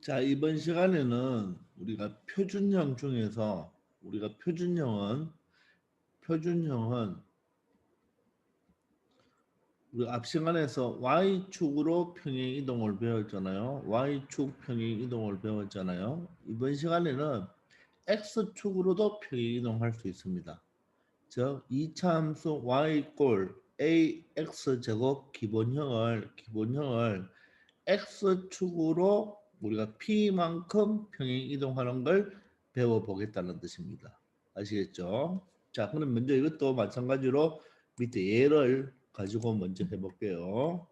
자, 이번 시간에는 우리가 표준형 중에서 표준형은 우리 앞 시간에서 y축으로 평행 이동을 배웠잖아요. y축 평행 이동을 배웠잖아요. 이번 시간에는 x축으로도 평행 이동할 수 있습니다. 즉 이차함수 y 꼴 ax 제곱 기본형을 x축으로 우리가 p만큼 평행 이동하는 걸 배워보겠다는 뜻입니다. 아시겠죠? 자, 그럼 먼저 이것도 마찬가지로 밑에 예를 가지고 먼저 해볼게요.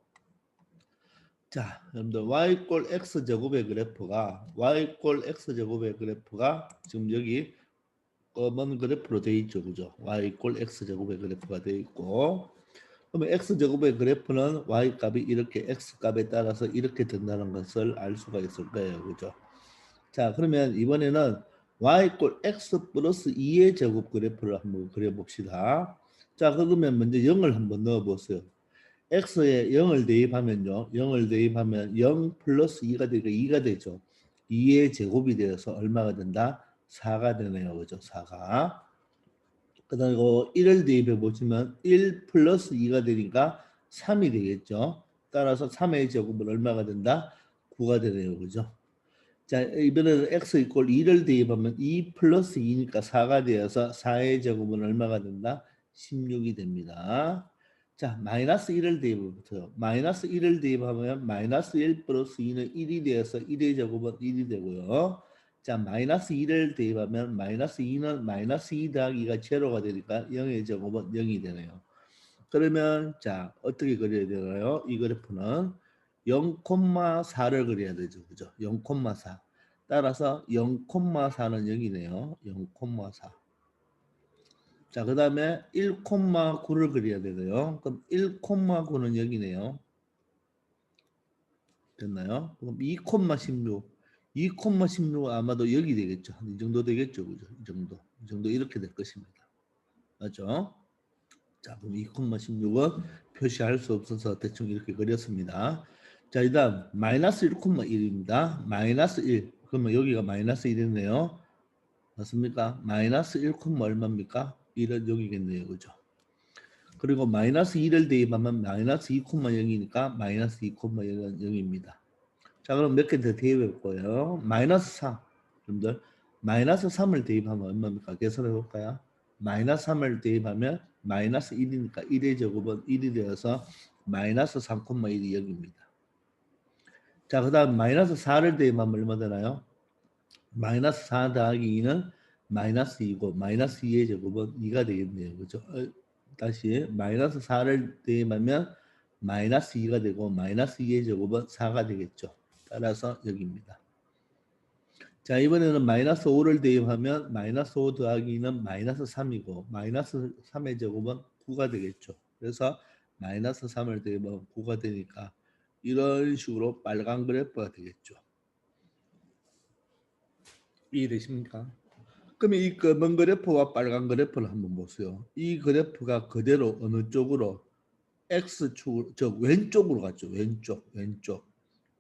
자, 여러분들 y 꼴 x 제곱의 그래프가 지금 여기 검은 그래프로 되어 있죠, 그죠? y 꼴 x 제곱의 그래프가 되어 있고, 그러면 x제곱의 그래프는 y값이 이렇게 x값에 따라서 이렇게 된다는 것을 알 수가 있을 거예요. 그죠? 자, 그러면 이번에는 y 꼴 x 플러스 2의 제곱 그래프를 한번 그려봅시다. 자, 그러면 먼저 0을 한번 넣어보세요. x에 0을 대입하면요. 0을 대입하면 0 플러스 2가 되니까 2가 되죠. 2의 제곱이 되어서 얼마가 된다? 4가 되네요. 그죠? 4가. 그 다음에 1을 대입해 보시면 1 플러스 2가 되니까 3이 되겠죠. 따라서 3의 제곱은 얼마가 된다? 9가 되네요. 그죠? 자, 이번에는 x 이꼴 2를 대입하면 2 플러스 2니까 4가 되어서 4의 제곱은 얼마가 된다? 16이 됩니다. 자, 마이너스 1을 대입부터 마이너스 1을 대입하면 마이너스 1 플러스 2는 1이 되어서 1의 제곱은 1이 되고요. 자, 마이너스 2를 대입하면 마이너스 2는 마이너스 2 더하기가 제로가 되니까 0의 제곱은 0이 되네요. 그러면 자, 어떻게 그려야 되나요? 이 그래프는 0,4를 그려야 되죠. 그죠? 0,4. 따라서 0,4는 0이네요. 0,4. 자, 그 다음에 1,9를 그려야 되네요. 그럼 1,9는 0이네요. 됐나요? 그럼 2,16. 2,16은 아마도 여기 되겠죠. 이 정도 되겠죠. 그죠? 이 정도 이렇게 될 것입니다. 맞죠? 자, 그럼 2,16은 표시할 수 없어서 대충 이렇게 그렸습니다. 자, 일단 마이너스 1,1입니다. 마이너스 1. 그러면 여기가 마이너스 1이네요. 맞습니까? 마이너스 1, 얼마입니까? 1은 여기겠네요. 그죠? 그리고 마이너스 2를 대입하면 마이너스 2,0이니까 마이너스 2,0은 0입니다. 자, 그럼 몇 개 더 대입해 볼까요? 마이너스 4. 여러분들 마이너스 3을 대입하면 얼마입니까? 계산해 볼까요? 마이너스 3을 대입하면 마이너스 1이니까 1의 제곱은 1이 되어서 마이너스 3,1이 0입니다. 자, 그 다음 마이너스 4를 대입하면 얼마 되나요? 마이너스 4 더하기 2는 마이너스 2고 마이너스 2의 제곱은 2가 되겠네요. 그죠? 다시 마이너스 4를 대입하면 마이너스 2가 되고 마이너스 2의 제곱은 4가 되겠죠. 따라서 여기입니다. 자, 이번에는 마이너스 5를 대입하면 마이너스 5 더하기 2는 마이너스 3이고 마이너스 3의 제곱은 9가 되겠죠. 그래서 마이너스 3을 대입하면 9가 되니까 이런 식으로 빨간 그래프가 되겠죠. 이해되십니까? 그러면 이 검은 그래프와 빨간 그래프를 한번 보세요. 이 그래프가 그대로 어느 쪽으로 X축, 즉 왼쪽으로 갔죠.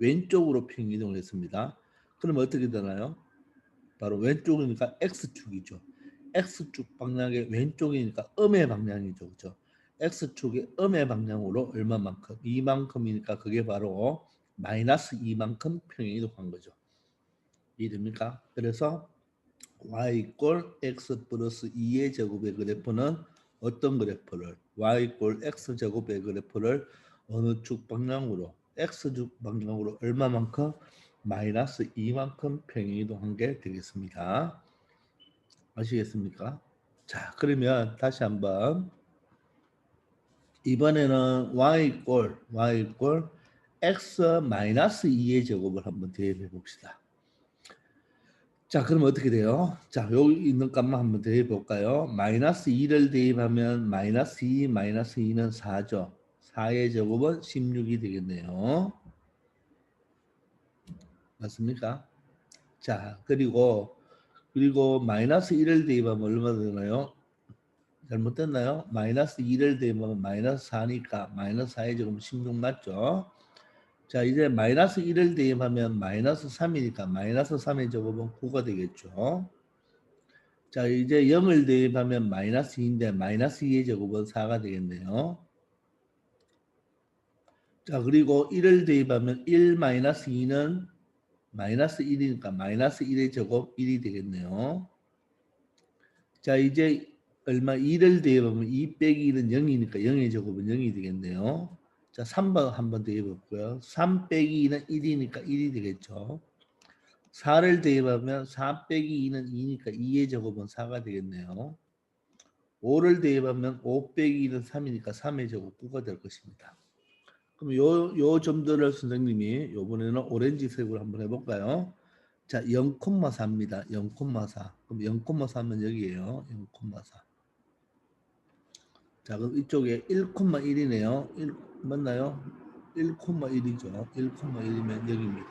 왼쪽으로 평이동을 했습니다. 그러면 어떻게 되나요? 바로 왼쪽이니까 X축이죠. X축 방향의 왼쪽이니까 음의 방향이죠. 그렇죠? X축의 음의 방향으로 얼마만큼? 이만큼이니까 그게 바로 마이너스 2만큼 평행이동한 거죠. 이해됩니까? 그래서 y 꼴 x 플러스 2의 제곱의 그래프는 어떤 그래프를 y 꼴 x 제곱의 그래프를 어느 축 방향으로 x축 방향으로 얼마만큼 마이너스 2만큼 평행이동한 게 되겠습니다. 아시겠습니까? 자, 그러면 다시 한번 이번에는 y 꼴 x 마이너스 2의 제곱을 한번 대입해 봅시다. 자, 그럼 어떻게 돼요? 자, 여기 있는 값만 한번 대입해 볼까요? 마이너스 2를 대입하면 마이너스 2, 마이너스 2는 4죠. 4의 제곱은 16이 되겠네요. 맞습니까? 자, 그리고 마이너스 1을 대입하면 얼마 되나요? 마이너스 2를 대입하면 마이너스 4니까 마이너스 4의 제곱은 16 맞죠? 자, 이제 마이너스 1을 대입하면 마이너스 3이니까 마이너스 3의 제곱은 9가 되겠죠. 자, 이제 0을 대입하면 마이너스 2인데 마이너스 2의 제곱은 4가 되겠네요. 자, 그리고 1을 대입하면 1 마이너스 2는 마이너스 1이니까 마이너스 1의 제곱 1이 되겠네요. 자, 이제 얼마 2를 대입하면 2 빼기 1은 0이니까 0의 제곱은 0이 되겠네요. 자, 3번 한번 대입해볼고요. 3 빼기 2는 1이니까 1이 되겠죠. 4를 대입하면 4 빼기 2는 2니까 2의 제곱은 4가 되겠네요. 5를 대입하면 5 빼기 2는 3이니까 3의 제곱 9가 될 것입니다. 그럼 요 점들을 선생님이 요번에는 오렌지색으로 한번 해볼까요? 자, 0,4입니다. 0,4. 그럼 0,4면 여기에요. 0,4. 자, 그럼 이쪽에 1,1이네요. 1 맞나요? 1,1이죠. 1,1이면 여기입니다.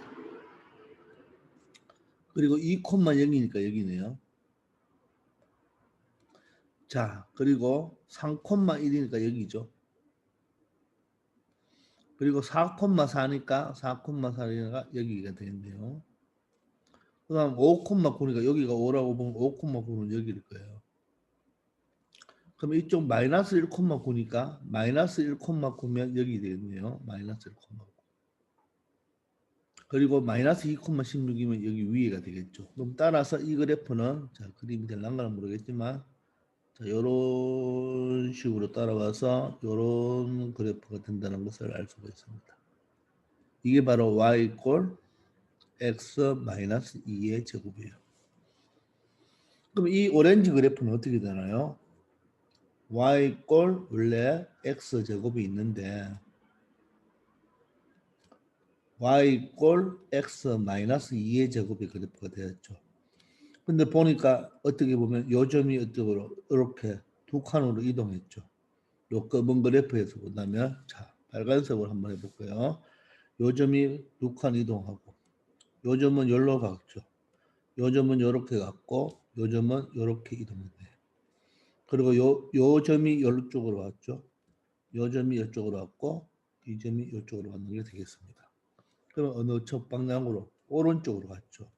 그리고 2,0이니까 여기네요. 자, 그리고 3,1이니까 여기죠. 그리고 4,4니까 4,4니까 여기가 되겠네요. 그 다음 5,9니까 여기가 5라고 보면 5,9는 여기일 거예요. 그럼 이쪽 마이너스 1,9니까 마이너스 1,9면 여기 되겠네요. 마이너스 1,9. 그리고 마이너스 2,16이면 여기 위에가 되겠죠. 그럼 따라서 이 그래프는 자, 그림이 될랑가는 모르겠지만 자, 이런 식으로 따라가서 이런 그래프가 된다는 것을 알 수가 있습니다. 이게 바로 y 꼴 x 마이너스 2의 제곱이에요. 그럼 이 오렌지 그래프는 어떻게 되나요? y 꼴 원래 x 제곱이 있는데 y 꼴 x 마이너스 2의 제곱이 그래프가 되었죠. 근데 보니까 어떻게 보면 요 점이 이쪽으로 이렇게 두 칸으로 이동했죠. 요 검은 그래프에서 본다면 자, 빨간색으로 한번 해볼게요. 요 점이 두 칸 이동하고 요 점은 여기로 갔죠. 요 점은 이렇게 갔고 요 점은 이렇게 이동했네요. 그리고 요 점이 이쪽으로 왔죠. 요 점이 이쪽으로 왔고 이 점이 이쪽으로 왔는 게 되겠습니다. 그럼 어느 쪽 방향으로? 오른쪽으로 갔죠.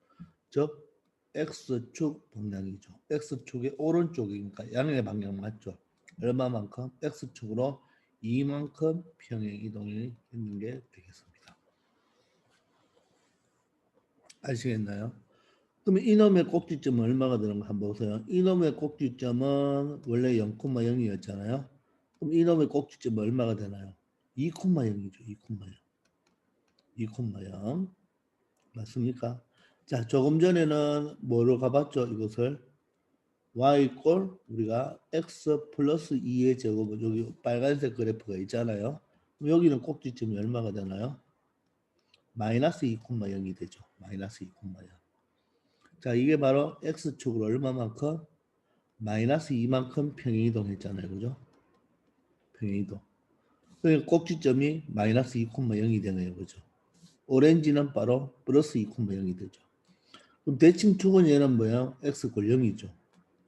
즉 X축 방향이죠. X축의 오른쪽이니까 양의 방향 맞죠. 얼마만큼? X축으로 이만큼 평행 이동이 있는 게 되겠습니다. 아시겠나요? 그러면 이놈의 꼭지점은 얼마가 되는가 한번 보세요. 이놈의 꼭지점은 원래 0,0이었잖아요. 그럼 이놈의 꼭지점은 얼마가 되나요? 2,0이죠. 2,0. 2,0 맞습니까? 자, 조금 전에는 뭐로 가봤죠? 이것을 y 꼴 우리가 x 플러스 2의 제곱은 여기 빨간색 그래프가 있잖아요. 그럼 여기는 꼭지점이 얼마가 되나요? 마이너스 2,0이 되죠. 마이너스 2,0. 자, 이게 바로 x축으로 얼마만큼? 마이너스 2만큼 평행이동했잖아요. 그죠? 평행이동. 그러니까 꼭지점이 마이너스 2,0이 되네요. 그죠? 오렌지는 바로 플러스 2,0이 되죠. 그럼 대칭축은 얘는 뭐예요? x 꼴 0이죠.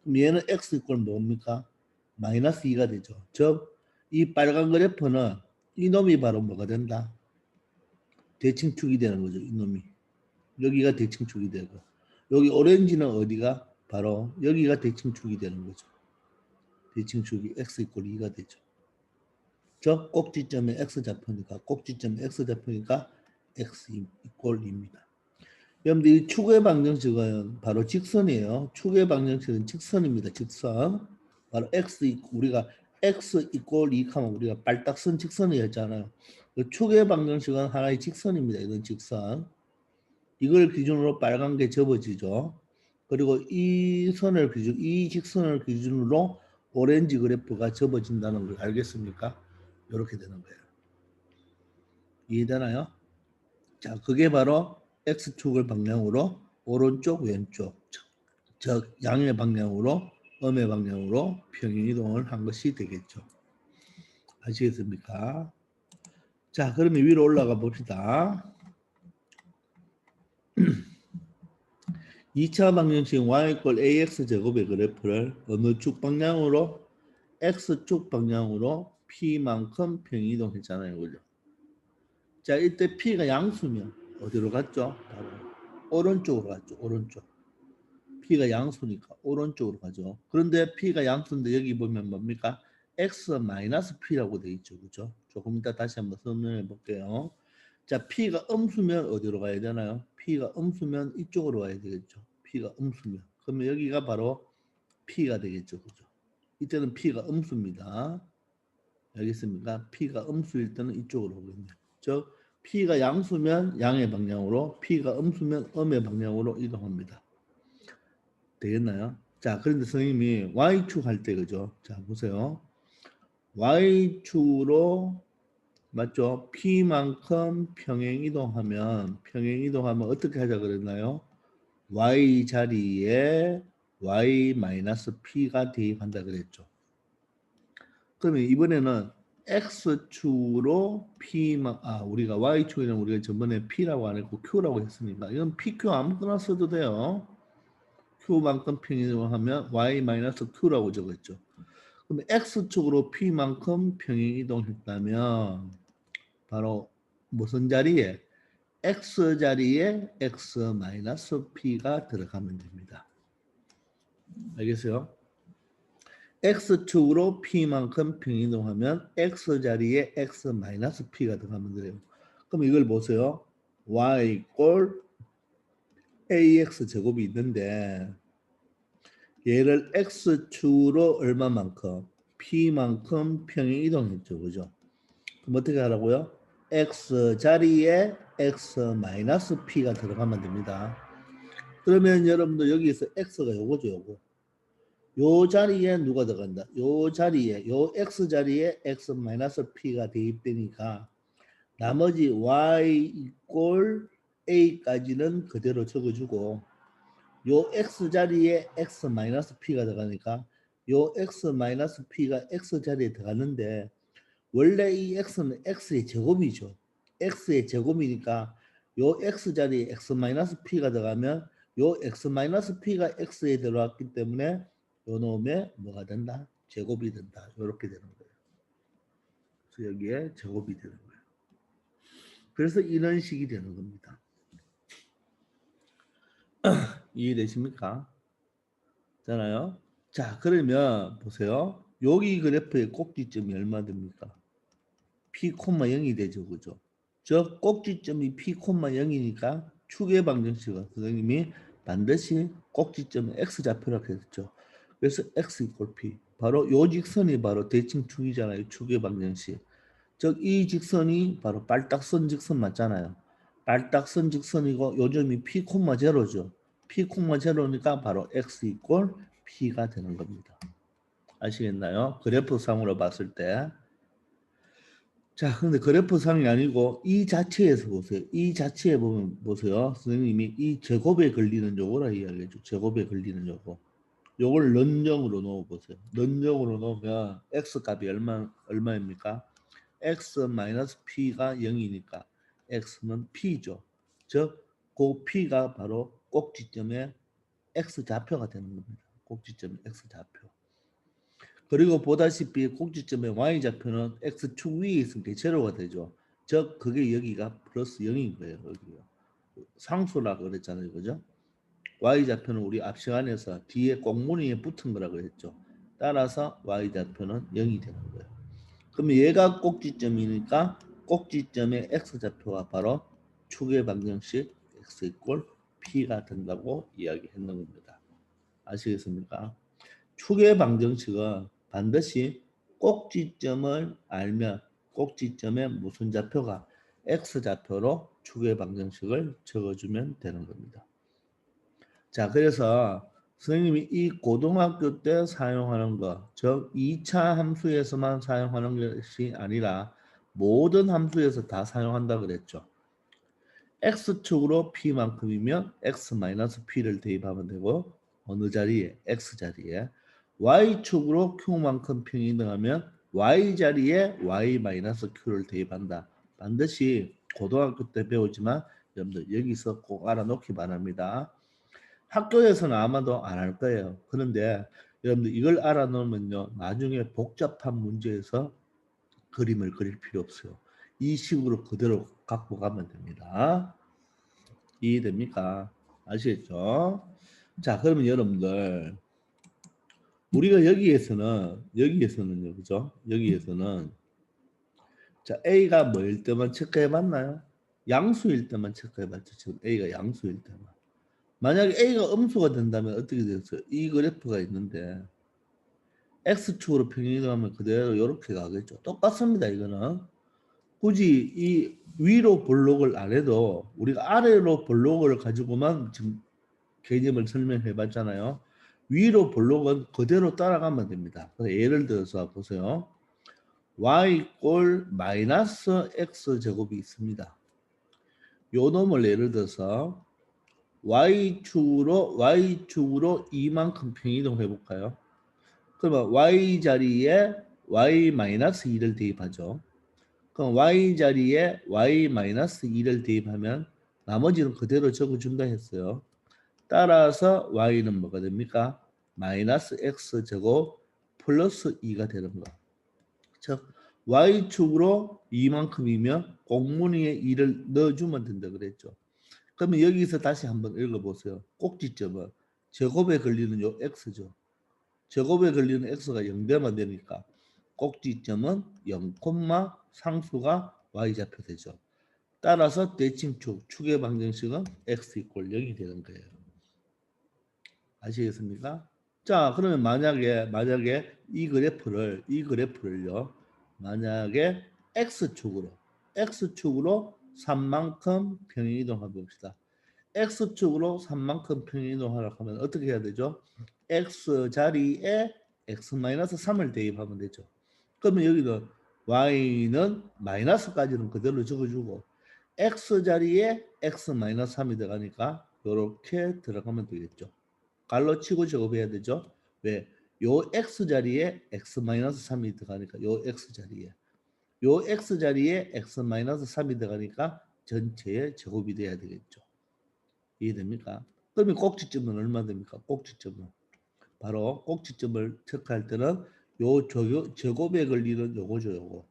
그럼 얘는 x 이꼴 뭡니까? 마이너스 2가 되죠. 즉 이 빨간 그래프는 이놈이 바로 뭐가 된다? 대칭축이 되는 거죠. 이놈이. 여기가 대칭축이 되고 여기 오렌지는 어디가? 바로 여기가 대칭축이 되는 거죠. 대칭축이 x 이꼴 2가 되죠. 즉 꼭지점에 x 좌표니까 꼭지점에 x 좌표니까 x 이꼴 2입니다. 여러분들 이 축의 방정식은 바로 직선이에요. 축의 방정식은 직선입니다. 직선. 바로 x 우리가 x 이꼴 2 하면 우리가 빨딱선 직선이었잖아요. 축의 방정식은 하나의 직선입니다. 이런 직선. 이걸 기준으로 빨간 게 접어지죠. 그리고 이 선을 기준, 이 직선을 기준으로 오렌지 그래프가 접어진다는 걸 알겠습니까? 이렇게 되는 거예요. 이해되나요? 자, 그게 바로 x축을 방향으로 오른쪽 왼쪽 즉 양의 방향으로 음의 방향으로 평행 이동을 한 것이 되겠죠. 아시겠습니까? 자, 그러면 위로 올라가 봅시다. 2차 방정식 y = ax 제곱의 그래프를 어느 축 방향으로 x축 방향으로 p만큼 평행 이동했잖아요. 그죠? 자, 이때 P가 양수면 어디로 갔죠? 바로 오른쪽으로 갔죠. 오른쪽. P가 양수니까 오른쪽으로 가죠. 그런데 P가 양수인데 여기 보면 뭡니까? X-P라고 돼 있죠. 그죠? 조금 이따 다시 한번 설명해 볼게요. 자, P가 음수면 어디로 가야 되나요? P가 음수면 이쪽으로 와야 되겠죠. P가 음수면. 그러면 여기가 바로 P가 되겠죠. 그죠? 이때는 P가 음수입니다. 알겠습니까? P가 음수일 때는 이쪽으로 오겠네요. 즉 P가 양수면 양의 방향으로, P가 음수면 음의 방향으로 이동합니다. 되겠나요? 자, 그런데 선생님이 Y축 할 때 그죠? 자, 보세요. Y축으로 맞죠? P만큼 평행 이동하면 어떻게 하자 그랬나요? Y 자리에 Y-P가 대입한다 그랬죠. 그러면 이번에는 X축으로 P만, 우리가 Y축이랑 우리가 저번에 P라고 안 했고 Q라고 했으니까 이건 PQ 아무거나 써도 돼요. Q만큼 평행이동하면 Y-Q라고 적었죠. 그럼 X축으로 P만큼 평행이동했다면 바로 무슨 자리에? X 자리에 X-P가 들어가면 됩니다. 알겠어요? X축으로 P만큼 평행이동하면 X 자리에 X-P가 들어가면 돼요. 그럼 이걸 보세요. Y 꼴 AX 제곱이 있는데 얘를 X축으로 얼마만큼? P만큼 평행이동했죠. 그죠? 그럼 어떻게 하라고요? X 자리에 X-P가 들어가면 됩니다. 그러면 여러분들 여기서 X가 요거죠. 요거. 요 자리에 누가 들어간다? 요 자리에 요 X 자리에 X-P가 대입되니까 나머지 Y 이꼴 A까지는 그대로 적어주고 요 X 자리에 X-P가 들어가니까 요 X-P가 X 자리에 들어가는데 원래 이 X는 X의 제곱이죠. X의 제곱이니까 요 X 자리에 X-P가 들어가면 요 X-P가 X에 들어왔기 때문에 요 놈에 뭐가 된다? 제곱이 된다. 이렇게 되는 거예요. 그래서 여기에 제곱이 되는 거예요. 그래서 이런 식이 되는 겁니다. 이해되십니까? 잖아요. 자, 그러면 보세요. 여기 그래프의 꼭지점이 얼마 됩니까? P, 0이 되죠. 그죠? 저 꼭지점이 P, 0이니까 축의 방정식은 선생님이 반드시 꼭지점에 X좌표라고 했죠. 그래서 X 이퀄 P. 바로 요 직선이 바로 대칭축이잖아요. 축의 방정식. 즉 이 직선이 바로 빨딱선 직선 맞잖아요. 빨딱선 직선이고 요점이 P, 제로죠. P, 제로니까 바로 X 이퀄 P가 되는 겁니다. 아시겠나요? 그래프상으로 봤을 때. 자, 근데 그래프상이 아니고 이 자체에서 보세요. 이 자체에 보면 보세요. 선생님이 이 제곱에 걸리는 요거라 이야기했죠. 제곱에 걸리는 요거. 요걸 런정으로 넣어 보세요. 런정으로 넣으면 x 값이 얼마입니까? x-p가 0이니까 x는 p죠. 즉, 그 p가 바로 꼭지점의 x 좌표가 되는 겁니다. 꼭지점의 x 좌표. 그리고 보다시피 꼭지점의 y좌표는 x축 위에 있으니까 제로가 되죠. 즉 그게 여기가 플러스 0인 거예요. 여기요. 상수라고 그랬잖아요. 그죠? y좌표는 우리 앞 시간에서 뒤에 꽁무니에 붙은 거라고 했죠. 따라서 y좌표는 0이 되는 거예요. 그럼 얘가 꼭지점이니까 꼭지점의 x좌표가 바로 축의 방정식 x 이꼴 p가 된다고 이야기했는 겁니다. 아시겠습니까? 축의 방정식은 반드시 꼭지점을 알면 꼭지점에 무슨 좌표가 x좌표로 축의 방정식을 적어주면 되는 겁니다. 자, 그래서 선생님이 이 고등학교 때 사용하는 것, 즉 2차 함수에서만 사용하는 것이 아니라 모든 함수에서 다 사용한다 그랬죠. x축으로 p만큼이면 x-p를 대입하면 되고 어느 자리에? x 자리에. y축으로 q만큼 평행이동하면 y 자리에 y-q를 대입한다. 반드시 고등학교 때 배우지만 여러분들 여기서 꼭 알아놓기 바랍니다. 학교에서는 아마도 안 할 거예요. 그런데 여러분들 이걸 알아놓으면요. 나중에 복잡한 문제에서 그림을 그릴 필요 없어요. 이 식으로 그대로 갖고 가면 됩니다. 이해됩니까? 아시겠죠? 자, 그러면 여러분들 우리가 여기에서는요, 그죠? 여기에서는 자, A가 뭐일 때만 체크해 봤나요? 양수일 때만 체크해 봤죠. 지금 A가 양수일 때만. 만약에 A가 음수가 된다면 어떻게 됐어요? 이 그래프가 있는데 X축으로 평행이동하면 그대로 이렇게 가겠죠. 똑같습니다. 이거는 굳이 이 위로 볼록을 안 해도 우리가 아래로 볼록을 가지고만 지금 개념을 설명해 봤잖아요. 위로 볼록은 그대로 따라가면 됩니다. 예를 들어서 보세요. y 꼴 마이너스 x 제곱이 있습니다. 요 놈을 예를 들어서 y축으로 이만큼 평이동 해볼까요? 그러면 y 자리에 y 마이너스 2를 대입하죠. 그럼 y 자리에 y 마이너스 2를 대입하면 나머지는 그대로 적어준다 했어요. 따라서 y는 뭐가 됩니까? 마이너스 x 제곱 플러스 2가 되는 거. 즉 y축으로 이만큼이면 꽁무니에 2를 넣어주면 된다 그랬죠. 그러면 여기서 다시 한번 읽어보세요. 꼭지점은 제곱에 걸리는 요 x죠. 제곱에 걸리는 x가 0되면 되니까 꼭지점은 0, 상수가 y좌표 되죠. 따라서 대칭축, 축의 방정식은 x 이꼴 0이 되는 거예요. 아시겠습니까? 자, 그러면 만약에 이 그래프를요. 만약에 x축으로 3만큼 평행이동해 봅시다. x축으로 3만큼 평행이동하라고 하면 어떻게 해야 되죠? x 자리에 x-3을 대입하면 되죠. 그러면 여기는 y는 마이너스까지는 그대로 적어주고 x 자리에 x-3이 들어가니까 이렇게 들어가면 되겠죠. 갈로 치고 작업해야 되죠. 왜? 요 x 자리에 x-3이 들어가니까 요 x 자리에 x-3이 들어가니까 전체의 제곱이 돼야 되겠죠. 이해됩니까? 그러면 꼭지점은 얼마 됩니까? 꼭지점은 바로 꼭지점을 체크할 때는 요 제곱에 걸리는 요거죠. 요거.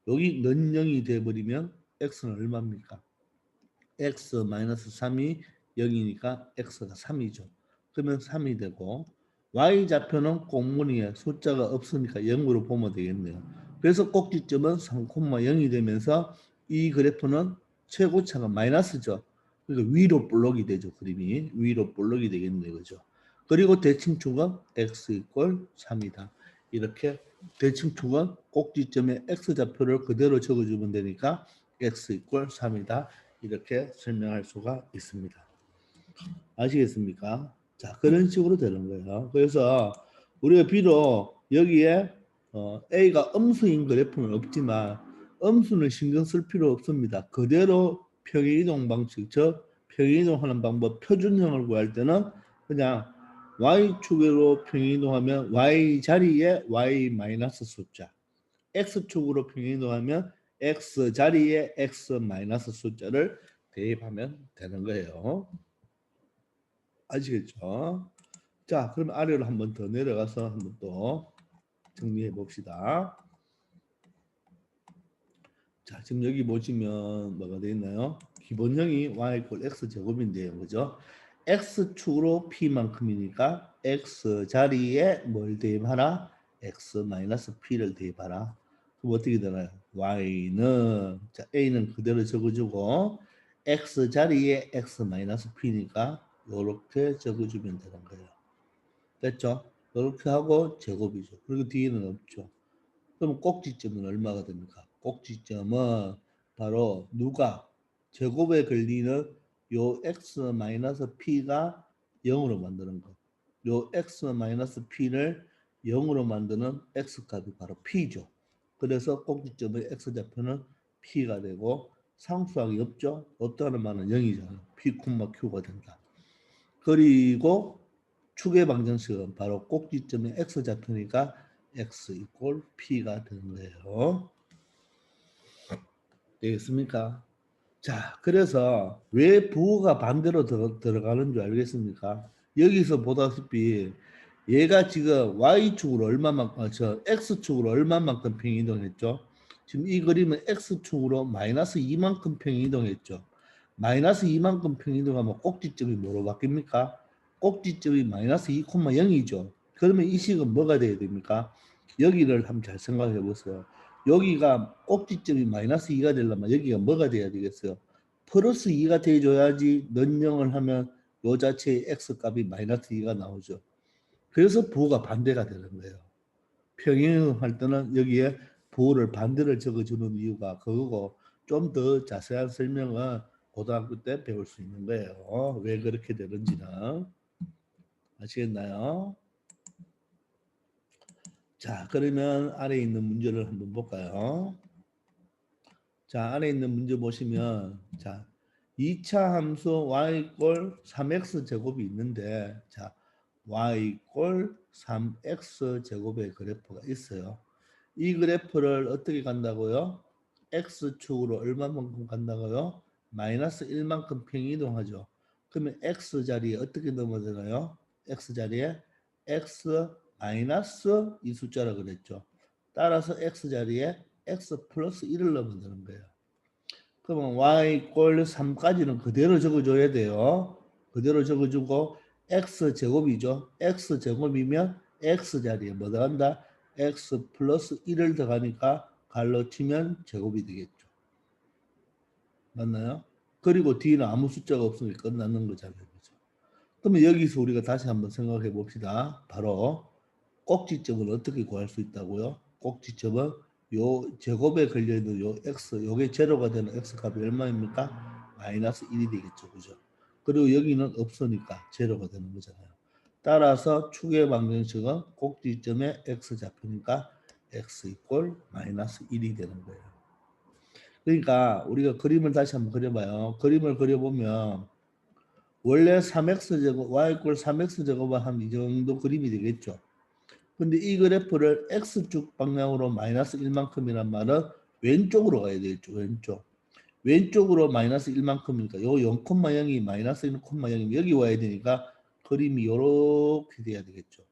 여기 는 0이 돼버리면 x는 얼마입니까? x-3이 0이니까 x가 3이죠. 그러면 3이 되고 y좌표는 꽁무니에 숫자가 없으니까 0으로 보면 되겠네요. 그래서 꼭지점은 3,0이 되면서 이 그래프는 최고차가 마이너스죠. 그러니까 위로 볼록이 되죠. 그림이 위로 볼록이 되겠네요. 그죠? 그리고 대칭축은 x 이꼴 3이다. 이렇게 대칭축은 꼭지점에 x좌표를 그대로 적어주면 되니까 x 이꼴 3이다. 이렇게 설명할 수가 있습니다. 아시겠습니까? 자, 그런 식으로 되는 거예요. 그래서 우리가 비록 여기에 A가 음수인 그래프는 없지만 음수는 신경 쓸 필요 없습니다. 그대로 평행이동 방식, 즉 평행이동하는 방법 표준형을 구할 때는 그냥 Y축으로 평행이동하면 Y 자리에 Y 마이너스 숫자, X축으로 평행이동하면 X 자리에 X 마이너스 숫자를 대입하면 되는 거예요. 아시겠죠? 자, 그럼 아래로 한번 더 내려가서 한번 또 정리해 봅시다. 자, 지금 여기 보시면 뭐가 되어 있나요? 기본형이 y = x 제곱인데요. 그죠? x축으로 p만큼이니까 x 자리에 뭘 대입하라? x-p를 대입하라. 그럼 어떻게 되나요? y는 자, a는 그대로 적어주고 x 자리에 x-p니까 이렇게 적어주면 되는 거예요. 됐죠? 이렇게 하고 제곱이죠. 그리고 뒤에는 없죠. 그럼 꼭지점은 얼마가 됩니까? 꼭지점은 바로 누가 제곱에 걸리는 요 x-p가 0으로 만드는 거. 요 x-p를 0으로 만드는 x값이 바로 p죠. 그래서 꼭지점의 x좌표는 p가 되고 상수항이 없죠. 없다는 말은 0이잖아요. p, q가 된다. 그리고 축의 방정식은 바로 꼭지점의 x좌표니까 x 이꼴 p가 되는 거예요. 되겠습니까? 자, 그래서 왜 부호가 반대로 들어가는 줄 알겠습니까? 여기서 보다시피 얘가 지금 y축으로 얼마만큼, x축으로 얼마만큼 평행이동했죠? 지금 이 그림은 x축으로 마이너스 2만큼 평이 이동했죠. 마이너스 2만큼 평이 이동하면 꼭지점이 뭐로 바뀝니까? 꼭지점이 마이너스 2,0이죠. 그러면 이 식은 뭐가 돼야 됩니까? 여기를 한번 잘 생각해 보세요. 여기가 꼭지점이 마이너스 2가 되려면 여기가 뭐가 돼야 되겠어요? 플러스 2가 돼줘야지 는영을 하면 요 자체의 x값이 마이너스 2가 나오죠. 그래서 부호가 반대가 되는 거예요. 평행할 때는 여기에 부호를 반대를 적어주는 이유가 그거고 좀 더 자세한 설명은 고등학교 때 배울 수 있는 거예요. 왜 그렇게 되는지는. 아시겠나요? 자, 그러면 아래에 있는 문제를 한번 볼까요? 자, 아래에 있는 문제 보시면 자, 2차 함수 y 꼴 3x 제곱이 있는데 자, y 꼴 3x 제곱의 그래프가 있어요. 이 그래프를 어떻게 간다고요? x축으로 얼마만큼 간다고요? 마이너스 1만큼 평이동하죠. 그러면 x자리에 어떻게 넣으면 되나요? x자리에 x 마이너스 이 숫자라 그랬죠. 따라서 x자리에 x 플러스 1을 넣으면 되는 거예요. 그러면 y 꼴 3까지는 그대로 적어줘야 돼요. 그대로 적어주고 x제곱이죠. x제곱이면 x자리에 뭐 더한다? x 플러스 1을 더하니까 갈로 치면 제곱이 되겠죠. 맞나요? 그리고 뒤에는 아무 숫자가 없으니까 끝나는 거잖아요. 그죠? 그러면 여기서 우리가 다시 한번 생각해 봅시다. 바로 꼭지점을 어떻게 구할 수 있다고요? 꼭지점은 요 제곱에 걸려있는 요 x, 요게 제로가 되는 x 값이 얼마입니까? 마이너스 1이 되겠죠. 그죠? 그리고 여기는 없으니까 제로가 되는 거잖아요. 따라서 축의 방정식은 꼭지점에 x 잡히니까 x 이꼴 마이너스 1이 되는 거예요. 그러니까 우리가 그림을 다시 한번 그려봐요. 그림을 그려보면 원래 3x제곱, y꼴 3x제곱을 한 이 정도 그림이 되겠죠. 근데 이 그래프를 x축 방향으로 마이너스 1만큼이란 말은 왼쪽으로 가야 되겠죠. 왼쪽. 왼쪽으로 마이너스 1만큼이니까 요 0,0이 마이너스 1,0이면 여기 와야 되니까 그림이 이렇게 돼야 되겠죠.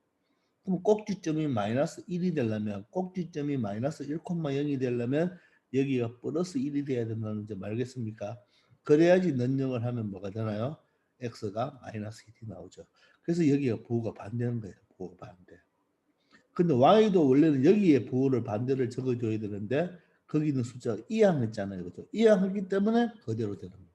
그럼 꼭지점이 마이너스 1이 되려면 꼭지점이 마이너스 1,0이 되려면 여기가 플러스 1이 돼야 된다는 점 알겠습니까? 그래야지 는영을 하면 뭐가 되나요? x가 마이너스 1이 나오죠. 그래서 여기가 부호가 반대는 거예요. 부호가 반대. 근데 y도 원래는 여기에 부호를 반대를 적어줘야 되는데 거기는 숫자가 이항했잖아요. 그죠? 이항했기 때문에 그대로 되는 겁니다.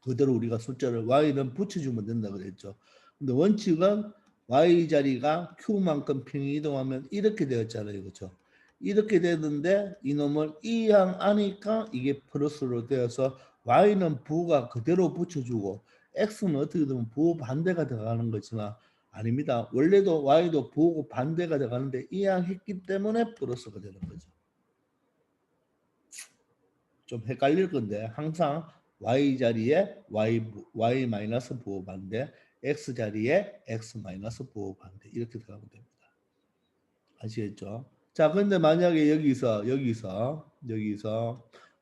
그대로 우리가 숫자를 y는 붙여주면 된다 그랬죠. 근데 원칙은 y 자리가 q만큼 평이 이동하면 이렇게 되었잖아요. 그죠? 이렇게 되는데 이놈을 이항하니까 이게 플러스로 되어서 y는 부호가 그대로 붙여주고 x는 어떻게 되면 부호 반대가 들어가는 거지만 아닙니다. 원래도 y도 부호고 반대가 들어가는데 이항했기 때문에 플러스가 되는 거죠. 좀 헷갈릴 건데 항상 y 자리에 y 마이너스 부호 반대, x 자리에 x 마이너스 부호 반대 이렇게 들어가면 됩니다. 아시겠죠? 자, 근데 만약에 여기서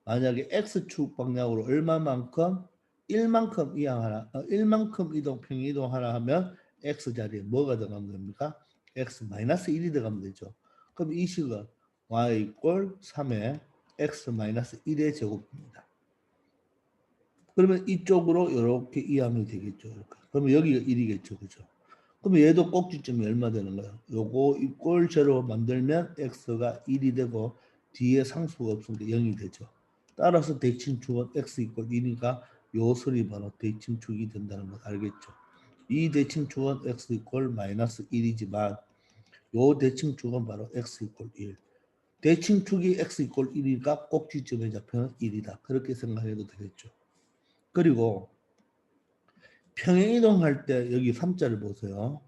만약에 x축 방향으로 얼마만큼 1만큼 이항하라, 1만큼 평행 이동하라 하면 x 자리에 뭐가 들어가면 됩니까? x 마이너스 1이 들어가면 되죠. 그럼 이 식은 y 꼴 3의 x 마이너스 1의 제곱입니다. 그러면 이쪽으로 이렇게 이항이 되겠죠. 이렇게. 그러면 여기가 1이겠죠. 그죠? 그럼 얘도 꼭지점이 얼마 되는 거예요? 요거 이꼴 제로 만들면 x가 1이 되고 뒤에 상수가 없으니까 0이 되죠. 따라서 대칭축은 x 이꼴 2니까 요 소리 바로 대칭축이 된다는 걸 알겠죠. 이 대칭축은 x 이꼴 마이너스 1이지만 요 대칭축은 바로 x 이꼴 1. 대칭축이 x 이꼴 1이니까 꼭지점의 좌표는 1이다. 그렇게 생각해도 되겠죠. 그리고 평행이동할 때 여기 3자를 보세요.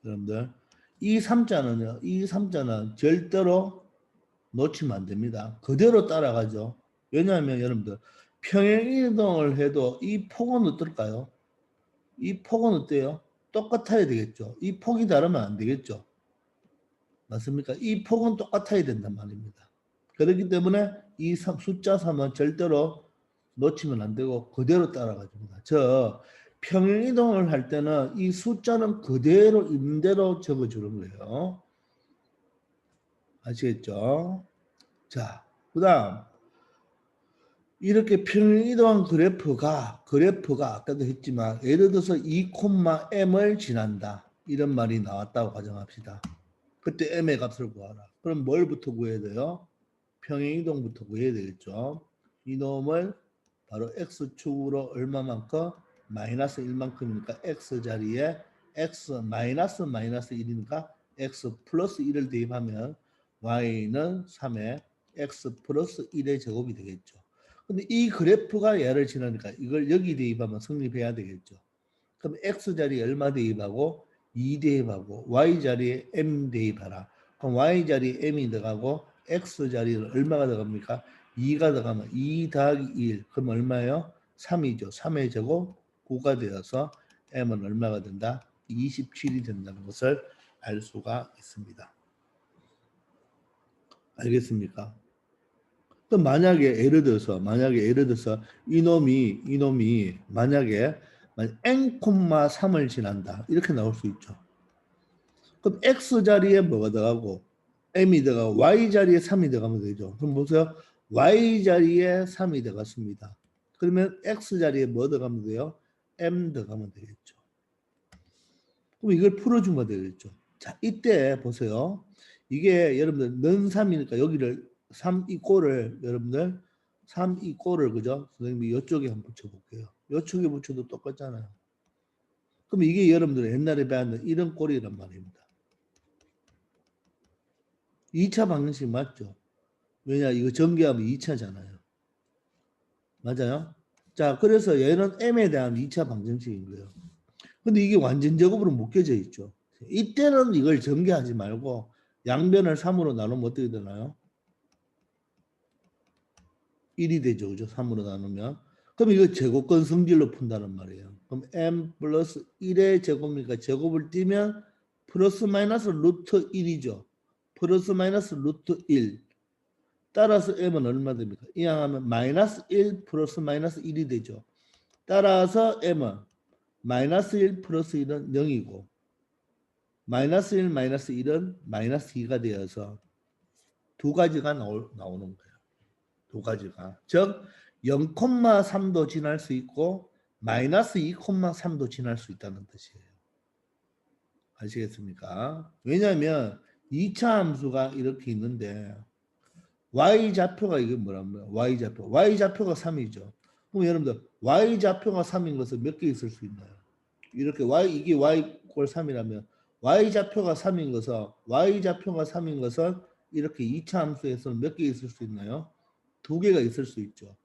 여러분들 이 3자는 절대로 놓치면 안 됩니다. 그대로 따라가죠. 왜냐하면 여러분들 평행이동을 해도 이 폭은 어떨까요? 이 폭은 어때요? 똑같아야 되겠죠. 이 폭이 다르면 안 되겠죠. 맞습니까? 이 폭은 똑같아야 된단 말입니다. 그렇기 때문에 이 숫자 3은 절대로 놓치면 안 되고 그대로 따라가줍니다. 평행이동을 할 때는 이 숫자는 그대로 있는 대로 적어주는 거예요. 아시겠죠? 자, 그다음 이렇게 평행이동한 그래프가 아까도 했지만 예를 들어서 2,m을 지난다 이런 말이 나왔다고 가정합시다. 그때 m의 값을 구하라. 그럼 뭘부터 구해야 돼요? 평행이동부터 구해야 되겠죠. 이놈을 바로 x축으로 얼마만큼? 마이너스 1만큼이니까 x자리에 x 마이너스 1이니까 x 플러스 1을 대입하면 y는 3에 x 플러스 1의 제곱이 되겠죠. 근데 이 그래프가 얘를 지나니까 이걸 여기 대입하면 성립해야 되겠죠. 그럼 x자리에 얼마 대입하고 2 대입하고 y자리에 m 대입하라. 그럼 y자리에 m이 들어가고 x자리에 얼마가 들어갑니까? 2가 들어가면 2 더하기 1 그럼 얼마예요? 3이죠. 3의 제곱 9가 되어서 m은 얼마가 된다? 27이 된다는 것을 알 수가 있습니다. 알겠습니까? 그럼 만약에 예를 들어서 이놈이 만약에 n,3을 지난다 이렇게 나올 수 있죠. 그럼 x 자리에 뭐가 들어가고 m이 들어가고 y 자리에 3이 들어가면 되죠. 그럼 보세요. y 자리에 3이 들어갔습니다. 그러면 x 자리에 뭐 들어가면 돼요? m 들어가면 되겠죠. 그럼 이걸 풀어주면 되겠죠. 자, 이때 보세요. 이게 여러분들 는 3이니까 여기를 3 이꼴을 여러분들 3 이꼴을 그죠? 선생님이 이쪽에 한번 붙여볼게요. 이쪽에 붙여도 똑같잖아요. 그럼 이게 여러분들 옛날에 배웠는 이런 꼴이란 말입니다. 2차 방정식 맞죠? 왜냐 이거 전개하면 2차잖아요. 맞아요? 자, 그래서 얘는 m에 대한 2차 방정식인 거예요. 근데 이게 완전 제곱으로 묶여져 있죠. 이때는 이걸 전개하지 말고 양변을 3으로 나누면 어떻게 되나요? 1이 되죠. 그죠? 3으로 나누면. 그럼 이거 제곱권 성질로 푼다는 말이에요. 그럼 m 플러스 1의 제곱이니까 제곱을 띄면 플러스 마이너스 루트 1이죠. 플러스 마이너스 루트 1. 따라서 m은 얼마 됩니까? 이항하면 마이너스 1 플러스 마이너스 1이 되죠. 따라서 m은 마이너스 1 플러스 1은 0이고 마이너스 1 마이너스 1은 마이너스 2가 되어서 두 가지가 나오는 거예요. 두 가지가. 즉 0,3도 지날 수 있고 마이너스 2,3도 지날 수 있다는 뜻이에요. 아시겠습니까? 왜냐하면 2차 함수가 이렇게 있는데 y좌표가 이게 뭐라면 y좌표가 3이죠. 그럼 여러분들 y좌표가 3인 것은 몇 개 있을 수 있나요? 이렇게 이게 y꼴 3이라면 y좌표가 3인 것은 이렇게 2차 함수에서는 몇 개 있을 수 있나요? 2개가 있을 수 있죠.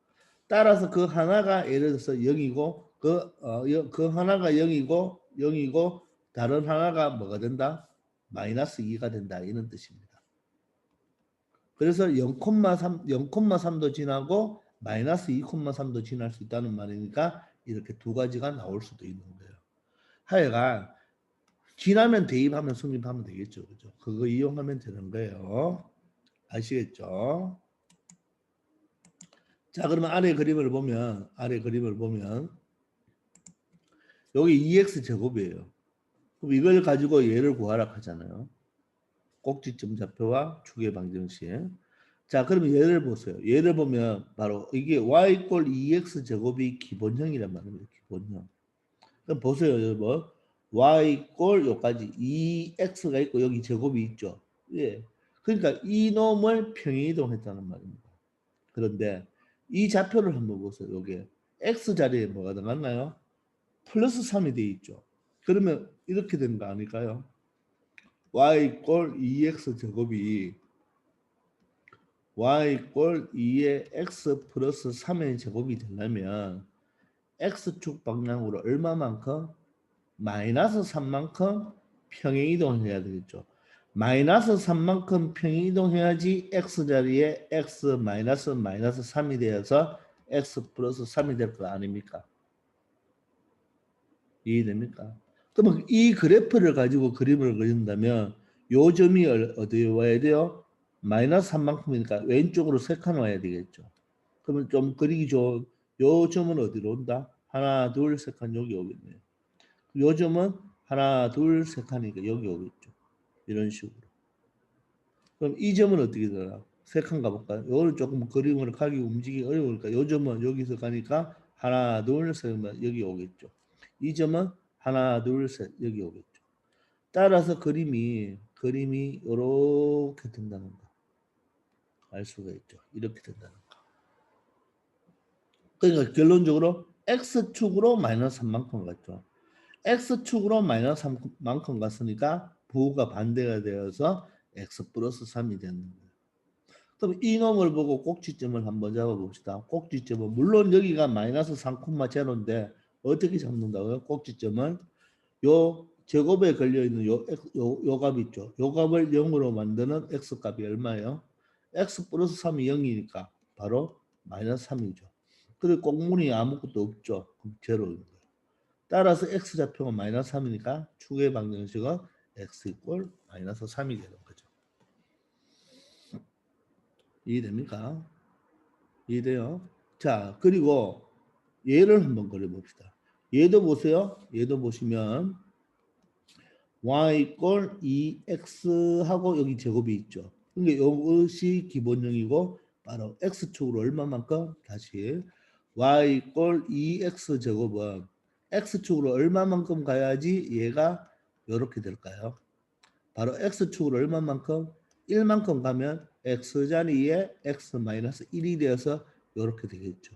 따라서 그 하나가 예를 들어서 0이고 그 하나가 0이고 다른 하나가 뭐가 된다? 마이너스 2가 된다 이런 뜻입니다. 그래서 0,3도 지나고 마이너스 2,3도 지날 수 있다는 말이니까 이렇게 두 가지가 나올 수도 있는 거예요. 하여간 지나면 대입하면 성립하면 되겠죠. 그죠? 그거 이용하면 되는 거예요. 아시겠죠? 자, 그러면 아래 그림을 보면 여기 2x 제곱이에요. 그럼 이걸 가지고 얘를 구하라 하잖아요. 꼭지점 좌표와 축의 방정식. 자, 그러면 얘를 보세요. 얘를 보면 바로 이게 y 꼴 2x 제곱이 기본형이란 말입니다. 기본형. 그럼 보세요, 여러분. y 꼴 여기까지 2x가 있고 여기 제곱이 있죠. 예. 그러니까 이 놈을 평행이동했다는 말입니다. 그런데 이 좌표를 한번 보세요. 여기 x 자리에 뭐가 들어갔나요? 플러스 3이 돼 있죠. 그러면 이렇게 된 거 아닐까요? y 꼴 2x 제곱이 y 꼴 2의 x 플러스 3의 제곱이 되려면 x축 방향으로 얼마만큼? 마이너스 3만큼 평행이동해야 되겠죠. 마이너스 3만큼 평행이동해야지 x자리에 x 마이너스 3이 되어서 x 플러스 3이 될 거 아닙니까? 이해됩니까? 그러면 이 그래프를 가지고 그림을 그린다면 요 점이 어디에 와야 돼요? 마이너스 3만큼이니까 왼쪽으로 3칸 와야 되겠죠. 그러면 좀 그리기 좋은 요 점은 어디로 온다? 하나, 둘, 3칸 여기 오겠네요. 요 점은 하나, 둘, 3칸이니까 여기 오겠죠. 이런 식으로. 그럼 이 점은 어떻게 되나? 세 칸 가볼까요? 요거는 조금 그림으로 가기 움직이기 어려우니까 요 점은 여기서 가니까 하나 둘 셋 여기 오겠죠. 이 점은 하나 둘 셋 여기 오겠죠. 따라서 그림이 이렇게 된다는 거 알 수가 있죠. 이렇게 된다는 거. 그러니까 결론적으로 x축으로 마이너스 3만큼 갔죠. x축으로 마이너스 3만큼 갔으니까 부호가 반대가 되어서 x 플러스 3이 되는 거예요. 그럼 이 놈을 보고 꼭지점을 한번 잡아봅시다. 꼭지점은 물론 여기가 마이너스 3,0인데 어떻게 잡는다고요? 꼭지점은 요 제곱에 걸려있는 요 값 있죠. 요 값을 0으로 만드는 x값이 얼마예요? x 플러스 3이 0이니까 바로 마이너스 3이죠. 그리고 꼭무늬 아무것도 없죠. 그럼 제로인 거예요. 따라서 x좌표가 마이너스 3이니까 축의 방정식은 x 이꼴 마이너스 3이 되는 거죠. 이해됩니까? 이해돼요? 자, 그리고 얘를 한번 그려봅시다. 얘도 보세요. 얘도 보시면 y 이꼴 2x하고 여기 제곱이 있죠. 그러니까 이것이 기본형이고 바로 x축으로 얼마만큼? 다시 y 이꼴 2x 제곱은 x축으로 얼마만큼 가야지 얘가 이렇게 될까요? 바로 x축으로 얼마만큼? 1만큼 가면 x자리에 x-1이 되어서 이렇게 되겠죠.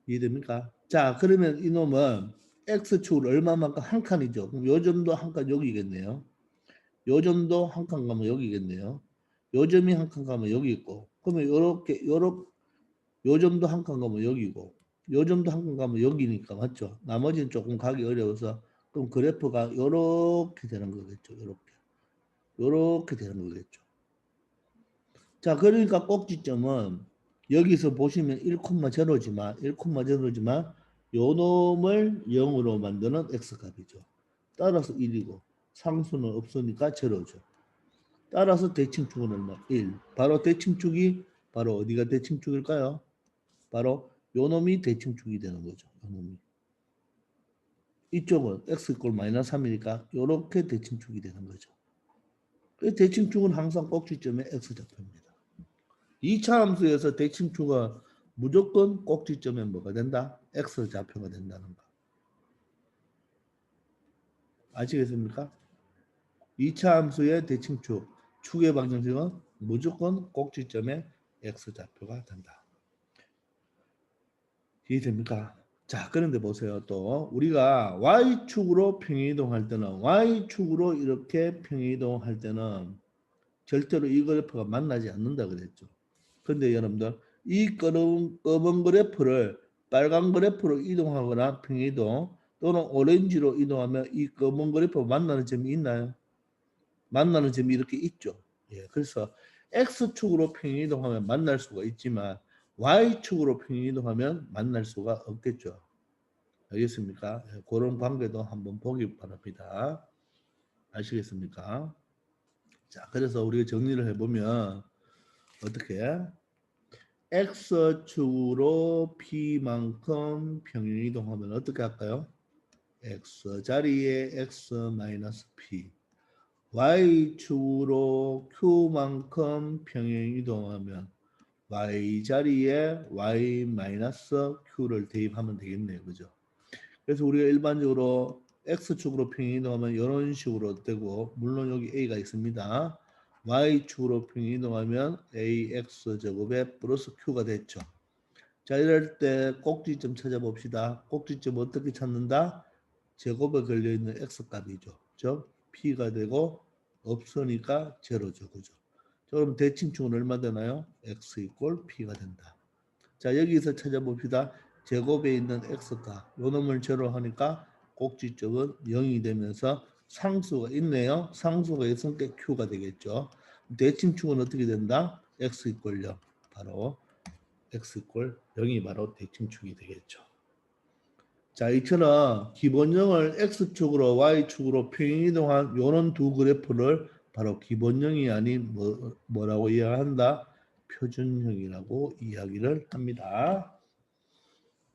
이해됩니까? 자, 그러면 이놈은 x축으로 얼마만큼 한 칸이죠. 그럼 요 점도 한 칸 여기겠네요. 요 점도 한 칸 가면 여기겠네요. 요 점이 한 칸 가면 여기 있고. 그러면 요렇게 요 점도 한 칸 가면 여기고. 요 점도 한 칸 가면 여기니까 맞죠? 나머지는 조금 가기 어려워서 그럼 그래프가 요렇게 되는 거겠죠. 요렇게 되는 거겠죠. 자, 그러니까 꼭지점은 여기서 보시면 1,0지만 요 놈을 0으로 만드는 x값이죠. 따라서 1이고 상수는 없으니까 제로죠. 따라서 대칭축은 얼마? 1. 바로 대칭축이 바로 어디가 대칭축일까요? 바로 요 놈이 대칭축이 되는 거죠. 요 놈이. 이쪽은 x 이꼴 마이너스 3이니까 요렇게 대칭축이 되는 거죠. 대칭축은 항상 꼭지점의 x좌표입니다. 2차 함수에서 대칭축은 무조건 꼭지점에 뭐가 된다? x좌표가 된다는 거. 아시겠습니까? 2차 함수의 대칭축, 축의 방정식은 무조건 꼭지점에 x좌표가 된다. 이해됩니까? 자, 그런데 보세요. 또 우리가 y축으로 평행이동할 때는 y축으로 이렇게 평행이동할 때는 절대로 이 그래프가 만나지 않는다 그랬죠. 근데 여러분들 이 검은 그래프를 빨간 그래프로 이동하거나 평이동 또는 오렌지로 이동하면 이 검은 그래프 만나는 점이 있나요? 만나는 점이 이렇게 있죠. 예, 그래서 X축으로 평이동하면 만날 수가 있지만 Y축으로 평이동하면 만날 수가 없겠죠. 알겠습니까? 예, 그런 관계도 한번 보기 바랍니다. 아시겠습니까? 자, 그래서 우리가 정리를 해보면 어떻게 x축으로 p만큼 평행이동하면 어떻게 할까요? x 자리에 x-p y축으로 q만큼 평행이동하면 y 자리에 y-q를 대입하면 되겠네요. 그죠? 그래서 우리가 일반적으로 x축으로 평행이동하면 이런 식으로 되고 물론 여기 a가 있습니다. y축으로 평행이동하면 ax제곱에 플러스 q가 됐죠. 자, 이럴 때 꼭지점 찾아봅시다. 꼭지점 어떻게 찾는다? 제곱에 걸려있는 x값이죠. 즉 p가 되고 없으니까 제로죠. 그죠? 자, 그럼 대칭축은 얼마 되나요? x 이꼴 p가 된다. 자, 여기서 찾아봅시다. 제곱에 있는 x값 요 놈을 제로 하니까 꼭지점은 0이 되면서 상수가 있네요. 상수가 있으니까 q가 되겠죠. 대칭축은 어떻게 된다? x 이꼴 0 바로 x 이꼴 0이 바로 대칭축이 되겠죠. 자, 이처럼 기본형을 x축으로 y축으로 평행이동한 요런 두 그래프를 바로 기본형이 아닌 뭐라고 이야기한다? 표준형이라고 이야기를 합니다.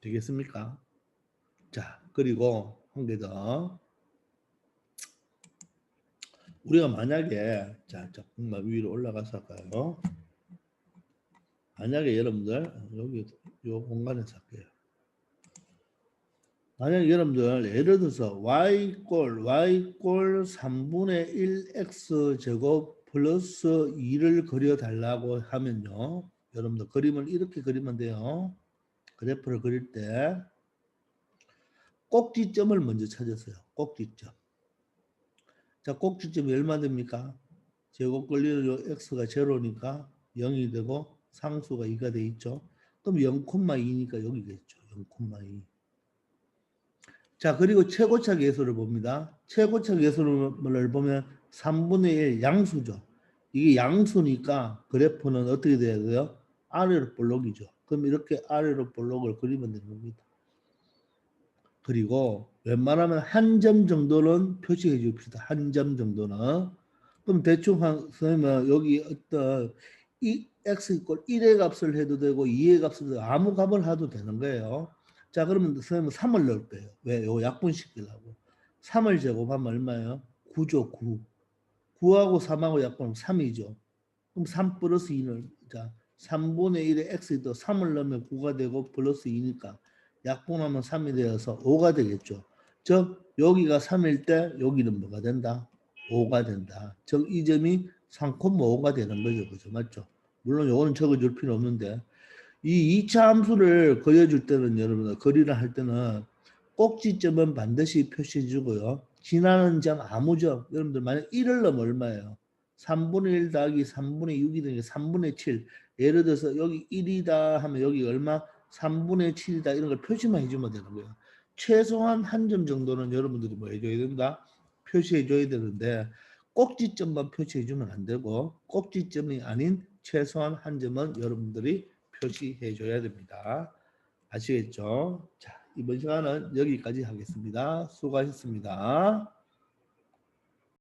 되겠습니까? 자, 그리고 한 개 더. 우리가 만약에 자 조금만 위로 올라가서 할까요? 만약에 여러분들 여기 요 공간에서 할게요. 만약에 여러분들 예를 들어서 y꼴 3분의 1 x 제곱 플러스 2를 그려달라고 하면요. 여러분들 그림을 이렇게 그리면 돼요. 그래프를 그릴 때 꼭지점을 먼저 찾으세요. 꼭지점. 자, 꼭지점이 얼마 됩니까? 제곱 걸리는 요 x가 제로니까 0이 되고 상수가 2가 돼 있죠. 그럼 0,2니까 여기겠죠. 0,2. 자, 그리고 최고차 계수를 봅니다. 최고차 계수를 보면 3분의 1 양수죠. 이게 양수니까 그래프는 어떻게 돼야 돼요? 아래로 볼록이죠. 그럼 이렇게 아래로 볼록을 그리면 되는 겁니다. 그리고 웬만하면 한 점 정도는 표시해 줍시다. 한 점 정도는. 그럼 대충 선생님은 여기 어떤 이 x 이꼴 1의 값을 해도 되고 2의 값을 해도 아무 값을 해도 되는 거예요. 자, 그러면 선생님은 3을 넣을 거예요. 왜? 요 약분시키려고. 3을 제곱하면 얼마예요? 9죠, 9. 9하고 3하고 약분하면 3이죠. 그럼 3 플러스 2는 자 3분의 1에 x에 또 3을 넣으면 9가 되고 플러스 2니까 약분하면 3이 되어서 5가 되겠죠. 즉 여기가 3일 때 여기는 뭐가 된다? 5가 된다. 즉 이 점이 3,5가 되는 거죠. 그죠? 맞죠? 물론 요거는 적어줄 필요 없는데 이 2차 함수를 그려줄 때는 여러분들 그리를 할 때는 꼭지점은 반드시 표시해 주고요. 지나는 점 아무 점 여러분들 만약 1을 넣으면 얼마예요? 3분의 1 더하기 3분의 6이 되니까 3분의 7 예를 들어서 여기 1이다 하면 여기 얼마? 3분의 7이다 이런 걸 표시만 해주면 되는 거예요. 최소한 한 점 정도는 여러분들이 뭐 해줘야 된다? 표시해 줘야 되는데 꼭지점만 표시해 주면 안 되고 꼭지점이 아닌 최소한 한 점은 여러분들이 표시해 줘야 됩니다. 아시겠죠? 자, 이번 시간은 여기까지 하겠습니다. 수고하셨습니다.